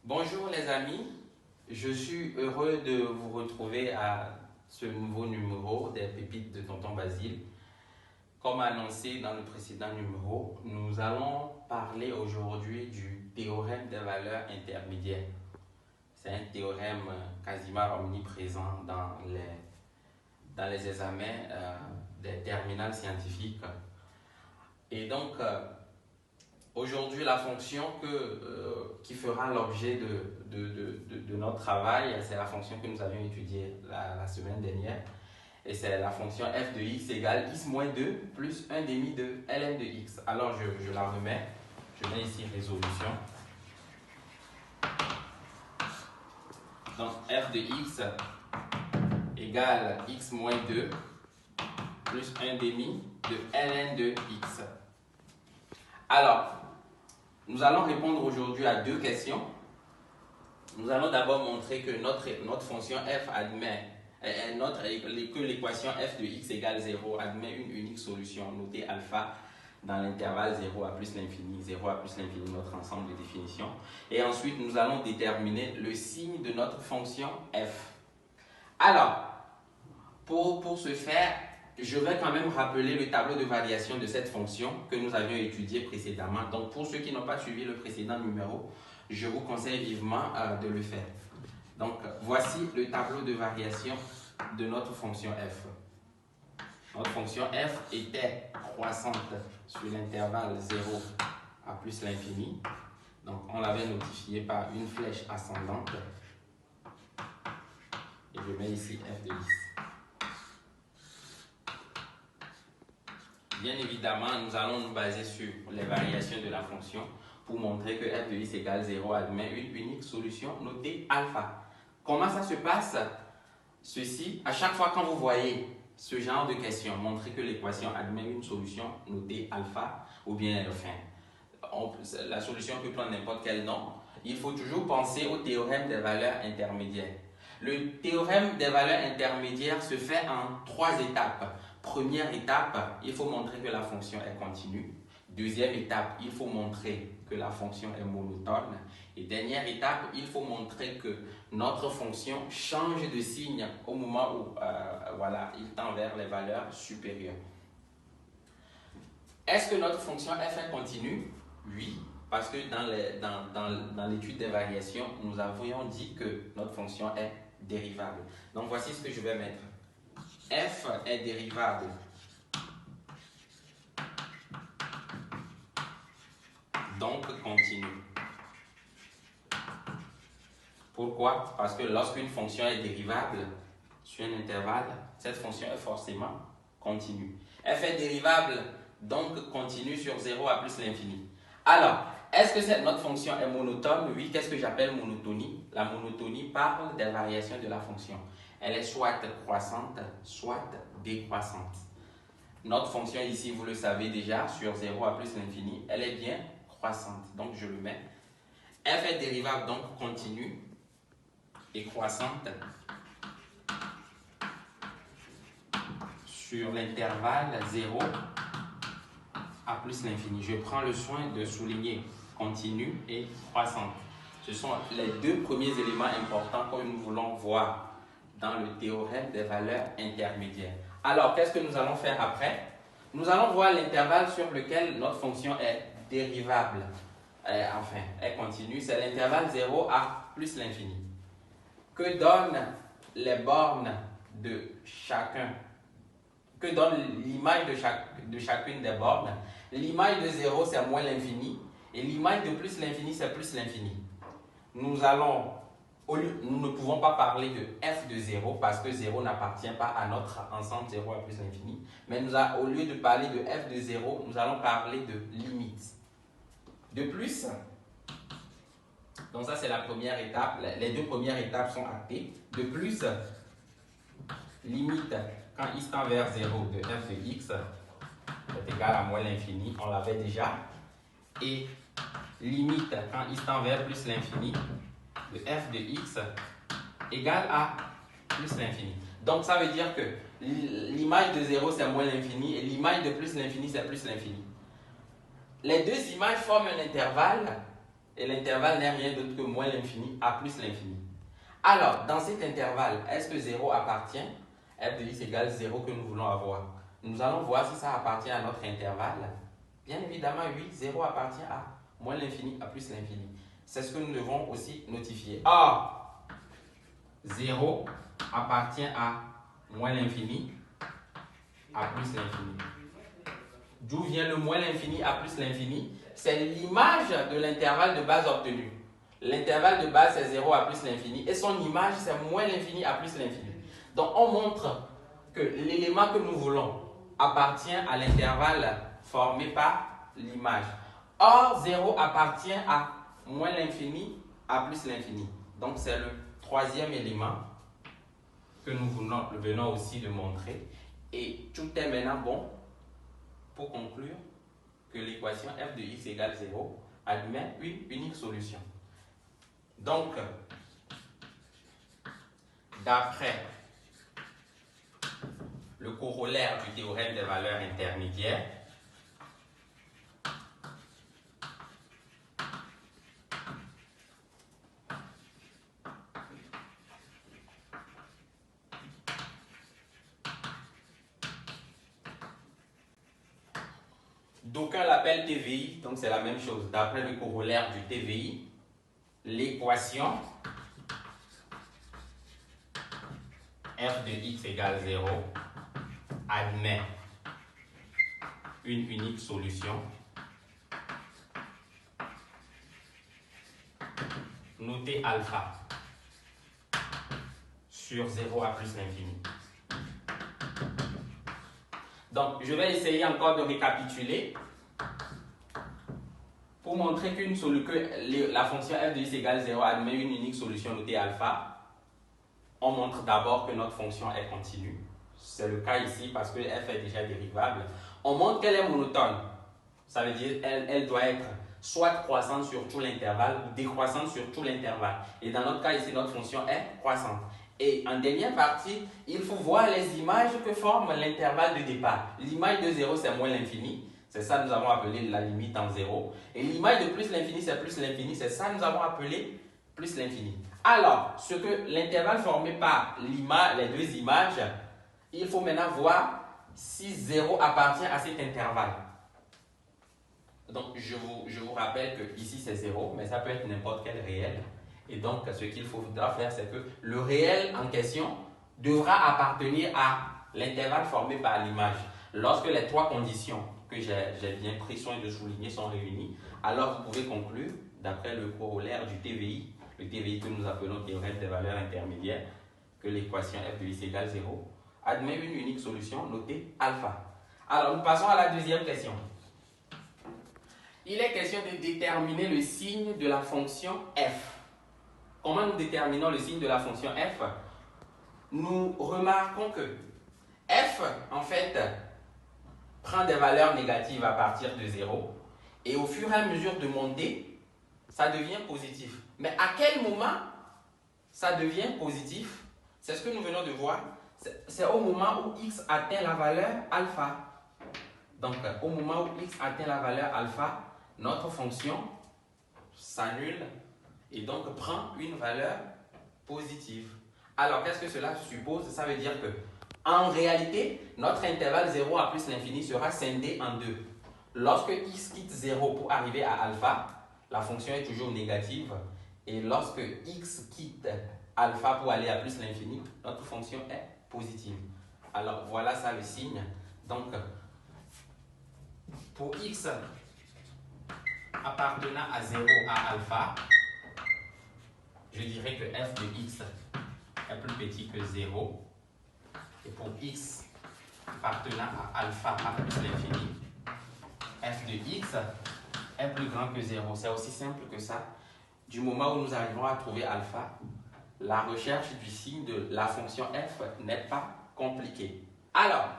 Bonjour les amis, je suis heureux de vous retrouver à ce nouveau numéro des Pépites de Tonton Basile. Comme annoncé dans le précédent numéro, nous allons parler aujourd'hui du théorème des valeurs intermédiaires. C'est un théorème quasiment omniprésent dans les examens des terminales scientifiques. Et donc, aujourd'hui, la fonction qui fera l'objet de notre travail, c'est la fonction que nous avions étudiée la semaine dernière. Et c'est la fonction f de x égale x moins 2 plus 1 demi de ln de x. Alors, je la remets. Je mets ici résolution. Donc, f de x égale x moins 2 plus 1 demi de ln de x. Alors, nous allons répondre aujourd'hui à deux questions. Nous allons d'abord montrer que notre fonction f admet que l'équation f de x égale 0 admet une unique solution notée alpha dans l'intervalle 0 à plus l'infini, 0 à plus l'infini, notre ensemble de définitions. Et ensuite, nous allons déterminer le signe de notre fonction f. Alors, pour ce faire, je vais quand même rappeler le tableau de variation de cette fonction que nous avions étudié précédemment. Donc, pour ceux qui n'ont pas suivi le précédent numéro, je vous conseille vivement de le faire. Donc, voici le tableau de variation de notre fonction f. Notre fonction f était croissante sur l'intervalle 0 à plus l'infini. Donc, on l'avait notifié par une flèche ascendante. Et je mets ici f de x. Bien évidemment, nous allons nous baser sur les variations de la fonction pour montrer que f de x égale 0 admet une unique solution notée alpha. Comment ça se passe? Ceci, à chaque fois quand vous voyez ce genre de question, montrer que l'équation admet une solution notée alpha, ou bien la solution peut prendre n'importe quel nom, il faut toujours penser au théorème des valeurs intermédiaires. Le théorème des valeurs intermédiaires se fait en 3 étapes. Première étape, il faut montrer que la fonction est continue. Deuxième étape, il faut montrer que la fonction est monotone. Et dernière étape, il faut montrer que notre fonction change de signe au moment où il tend vers les valeurs supérieures. Est-ce que notre fonction f est continue? Oui, parce que dans l'étude des variations, nous avions dit que notre fonction est dérivable. Donc voici ce que je vais mettre. F est dérivable donc continue. Pourquoi? Parce que lorsqu'une fonction est dérivable sur un intervalle, cette fonction est forcément continue. F est dérivable donc continue sur 0 à plus l'infini. Alors, est-ce que notre fonction est monotone? Oui, qu'est-ce que j'appelle monotonie? La monotonie parle des variations de la fonction. Elle est soit croissante, soit décroissante. Notre fonction ici, vous le savez déjà, sur 0 à plus l'infini, elle est bien croissante. Donc, je le mets. F est dérivable, donc continue et croissante sur l'intervalle 0 à plus l'infini. Je prends le soin de souligner continue et croissante. Ce sont les deux premiers éléments importants que nous voulons voir dans le théorème des valeurs intermédiaires. Alors, qu'est-ce que nous allons faire après? Nous allons voir l'intervalle sur lequel notre fonction est dérivable, est continue. C'est l'intervalle 0 à plus l'infini. Que donnent les bornes de chacun? Que donne l'image de chacune des bornes? L'image de 0, c'est moins l'infini. Et l'image de plus l'infini, c'est plus l'infini. Nous ne pouvons pas parler de f de 0 parce que 0 n'appartient pas à notre ensemble 0 à plus l'infini. Mais au lieu de parler de f de 0, nous allons parler de limite. De plus, donc ça c'est la première étape, les deux premières étapes sont actées. De plus, limite quand x tend vers 0 de f de x est égal à moins l'infini, on l'avait déjà. Et limite quand x tend vers plus l'infini de f de x égale à plus l'infini. Donc ça veut dire que l'image de 0 c'est moins l'infini et l'image de plus l'infini c'est plus l'infini. Les deux images forment un intervalle et l'intervalle n'est rien d'autre que moins l'infini à plus l'infini. Alors, dans cet intervalle, est-ce que 0 appartient? F de x égale 0 que nous voulons avoir. Nous allons voir si ça appartient à notre intervalle. Bien évidemment, oui, 0 appartient à moins l'infini à plus l'infini. C'est ce que nous devons aussi notifier. Or, 0 appartient à moins l'infini à plus l'infini. D'où vient le moins l'infini à plus l'infini? C'est l'image de l'intervalle de base obtenu. L'intervalle de base, c'est 0 à plus l'infini. Et son image, c'est moins l'infini à plus l'infini. Donc, on montre que l'élément que nous voulons appartient à l'intervalle formé par l'image. Or, 0 appartient à moins l'infini à plus l'infini. Donc, c'est le troisième élément que nous venons aussi de montrer. Et tout est maintenant bon pour conclure que l'équation f de x égale 0 admet une unique solution. Donc, d'après le corollaire du théorème des valeurs intermédiaires, d'aucuns l'appellent TVI, donc c'est la même chose. D'après le corollaire du TVI, l'équation f de x égale 0 admet une unique solution notée alpha sur 0 à plus l'infini. Donc, je vais essayer encore de récapituler pour montrer que la fonction f de x égale 0 admet une unique solution notée alpha. On montre d'abord que notre fonction est continue. C'est le cas ici parce que f est déjà dérivable. On montre qu'elle est monotone. Ça veut dire qu'elle doit être soit croissante sur tout l'intervalle ou décroissante sur tout l'intervalle. Et dans notre cas ici, notre fonction est croissante. Et en dernière partie, il faut voir les images que forme l'intervalle de départ. L'image de 0, c'est moins l'infini. C'est ça que nous avons appelé la limite en 0. Et l'image de plus l'infini, c'est plus l'infini. C'est ça que nous avons appelé plus l'infini. Alors, ce que l'intervalle formé par les deux images, il faut maintenant voir si 0 appartient à cet intervalle. Donc, je vous rappelle que ici c'est 0, mais ça peut être n'importe quel réel. Et donc, ce qu'il faudra faire, c'est que le réel en question devra appartenir à l'intervalle formé par l'image. Lorsque les trois conditions que j'ai bien pris soin de souligner sont réunies, alors vous pouvez conclure, d'après le corollaire du TVI, le TVI que nous appelons théorème des valeurs intermédiaires, que l'équation f de x égale 0 admet une unique solution notée alpha. Alors, nous passons à la deuxième question. Il est question de déterminer le signe de la fonction f. Comment nous déterminons le signe de la fonction f? Nous remarquons que f, en fait, prend des valeurs négatives à partir de 0 et au fur et à mesure de monter, ça devient positif. Mais à quel moment ça devient positif? C'est ce que nous venons de voir. C'est au moment où x atteint la valeur alpha. Donc, au moment où x atteint la valeur alpha, notre fonction s'annule et donc prend une valeur positive. Alors, qu'est-ce que cela suppose? Ça veut dire que, en réalité, notre intervalle 0 à plus l'infini sera scindé en deux. Lorsque x quitte 0 pour arriver à alpha, la fonction est toujours négative. Et lorsque x quitte alpha pour aller à plus l'infini, notre fonction est positive. Alors, voilà ça le signe. Donc, pour x appartenant à 0 à alpha, je dirais que f de x est plus petit que 0. Et pour x appartenant à alpha à plus l'infini, f de x est plus grand que 0. C'est aussi simple que ça. Du moment où nous arrivons à trouver alpha, la recherche du signe de la fonction f n'est pas compliquée. Alors,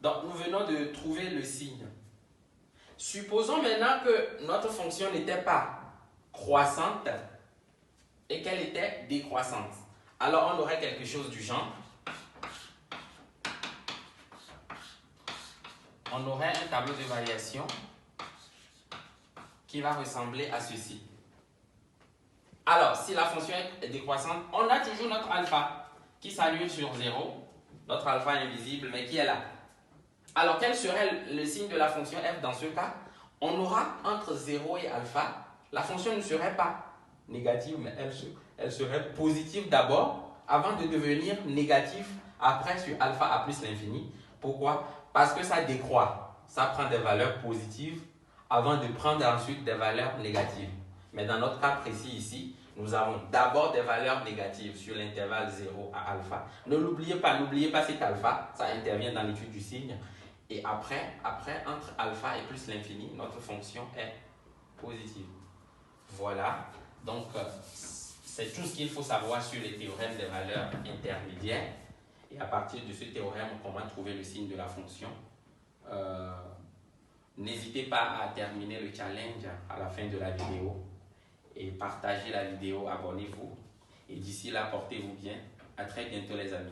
donc nous venons de trouver le signe. Supposons maintenant que notre fonction n'était pas croissante et qu'elle était décroissante. Alors on aurait quelque chose du genre. On aurait un tableau de variation qui va ressembler à ceci. Alors, si la fonction est décroissante, on a toujours notre alpha qui s'annule sur 0. Notre alpha invisible, mais qui est là. Alors, quel serait le signe de la fonction f dans ce cas? On aura entre 0 et alpha, la fonction ne serait pas négative, mais elle serait positive d'abord, avant de devenir négative après sur alpha à plus l'infini. Pourquoi? Parce que ça décroît. Ça prend des valeurs positives avant de prendre ensuite des valeurs négatives. Mais dans notre cas précis ici, nous avons d'abord des valeurs négatives sur l'intervalle 0 à alpha. Ne l'oubliez pas, n'oubliez pas cet alpha, ça intervient dans l'étude du signe. Et après, entre alpha et plus l'infini, notre fonction est positive. Voilà, donc c'est tout ce qu'il faut savoir sur les théorèmes des valeurs intermédiaires. Et à partir de ce théorème, comment trouver le signe de la fonction. N'hésitez pas à terminer le challenge à la fin de la vidéo. Et partagez la vidéo, abonnez-vous. Et d'ici là, portez-vous bien. À très bientôt les amis.